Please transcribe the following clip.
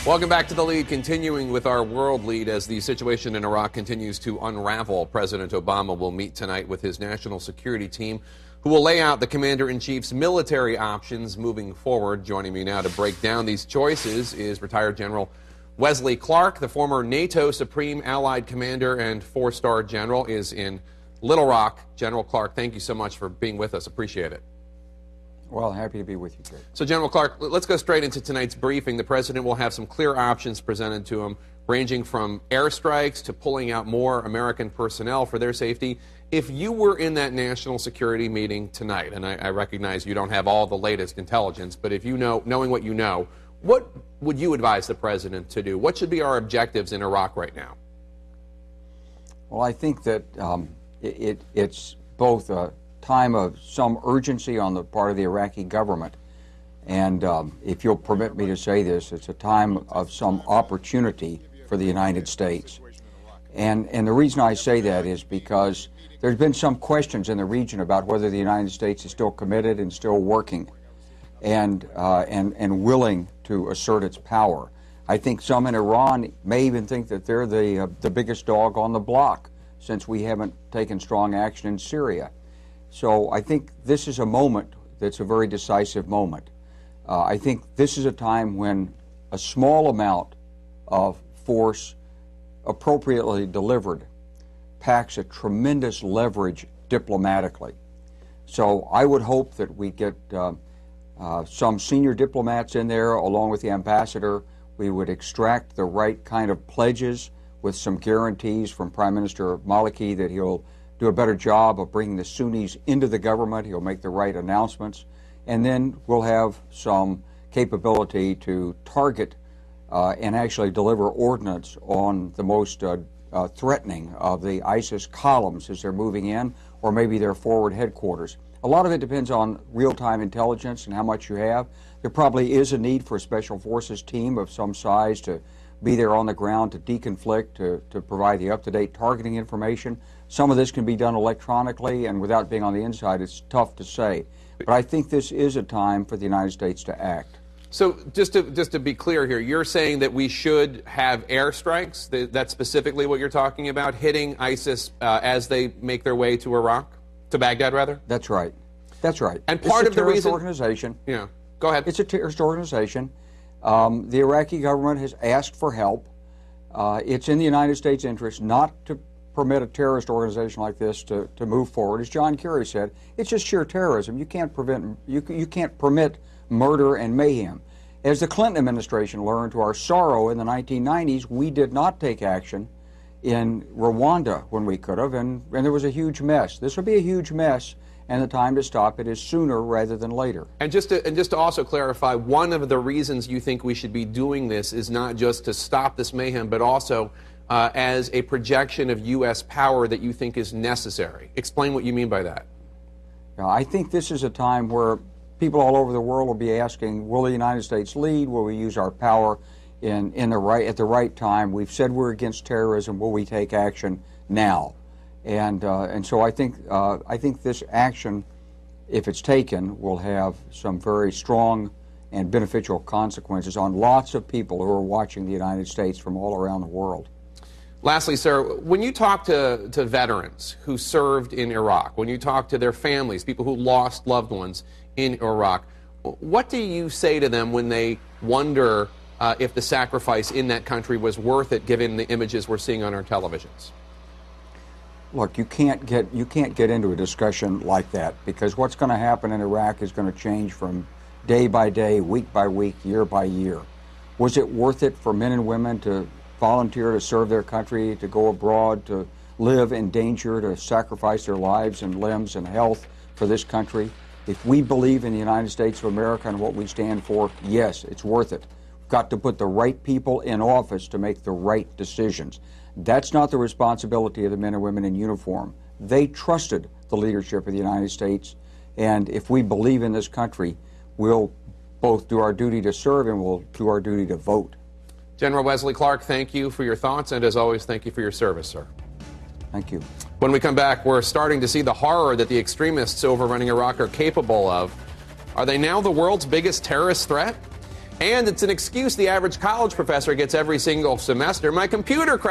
Welcome back to The Lead, continuing with our world lead as the situation in Iraq continues to unravel. President Obama will meet tonight with his national security team, who will lay out the commander-in-chief's military options moving forward. Joining me now to break down these choices is retired General Wesley Clark, the former NATO Supreme Allied Commander and four-star general, is in Little Rock. General Clark, thank you so much for being with us. Appreciate it. Well, happy to be with you, Jake. So, General Clark, let's go straight into tonight's briefing. The president will have some clear options presented to him, ranging from airstrikes to pulling out more American personnel for their safety. If you were in that national security meeting tonight, and I recognize you don't have all the latest intelligence, but if you know, knowing what you know, what would you advise the president to do? What should be our objectives in Iraq right now? Well, I think that it's both a time of some urgency on the part of the Iraqi government, and if you'll permit me to say this, it's a time of some opportunity for the United States. And the reason I say that is because there's been some questions in the region about whether the United States is still committed and still working and willing to assert its power. I think some in Iran may even think that they're the biggest dog on the block, since we haven't taken strong action in Syria. So I think this is a moment that's a very decisive moment. I think this is a time when a small amount of force appropriately delivered packs a tremendous leverage diplomatically. So I would hope that we get some senior diplomats in there along with the ambassador. We would extract the right kind of pledges with some guarantees from Prime Minister Maliki that he'll do a better job of bringing the Sunnis into the government. He'll make the right announcements. And then we'll have some capability to target and actually deliver ordnance on the most threatening of the ISIS columns as they're moving in, or maybe their forward headquarters. A lot of it depends on real-time intelligence and how much you have. There probably is a need for a special forces team of some size to be there on the ground to deconflict, to provide the up-to-date targeting information. Some of this can be done electronically, and without being on the inside, it's tough to say. But I think this is a time for the United States to act. So just to be clear here, you're saying that we should have airstrikes? That's specifically what you're talking about, hitting ISIS as they make their way to Iraq? To Baghdad, rather? That's right. That's right. And part of the reason... It's a terrorist organization. Yeah. Go ahead. It's a terrorist organization. The Iraqi government has asked for help. It's in the United States' interest not to permit a terrorist organization like this to move forward. As John Kerry said, it's just sheer terrorism. You can't permit murder and mayhem. As the Clinton administration learned to our sorrow in the 1990s, we did not take action in Rwanda when we could have, and there was a huge mess. This will be a huge mess, and the time to stop it is sooner rather than later. And just to also clarify, one of the reasons you think we should be doing this is not just to stop this mayhem, but also as a projection of U.S. power that you think is necessary. Explain what you mean by that. I think this is a time where people all over the world will be asking, will the United States lead? Will we use our power at the right time? We've said we're against terrorism. Will we take action now? And so I think this action, if it's taken, will have some very strong and beneficial consequences on lots of people who are watching the United States from all around the world. Lastly, sir, when you talk to veterans who served in Iraq, when you talk to their families, people who lost loved ones in Iraq, what do you say to them when they wonder if the sacrifice in that country was worth it, given the images we're seeing on our televisions? Look, you can't get into a discussion like that, because what's going to happen in Iraq is going to change from day by day, week by week, year by year. Was it worth it for men and women to volunteer to serve their country, to go abroad, to live in danger, to sacrifice their lives and limbs and health for this country? If we believe in the United States of America and what we stand for, yes, it's worth it. We've got to put the right people in office to make the right decisions. That's not the responsibility of the men and women in uniform. They trusted the leadership of the United States, and if we believe in this country, we'll both do our duty to serve and we'll do our duty to vote. General Wesley Clark, thank you for your thoughts, and as always, thank you for your service, sir. Thank you. When we come back, we're starting to see the horror that the extremists overrunning Iraq are capable of. Are they now the world's biggest terrorist threat? And it's an excuse the average college professor gets every single semester. My computer crashed.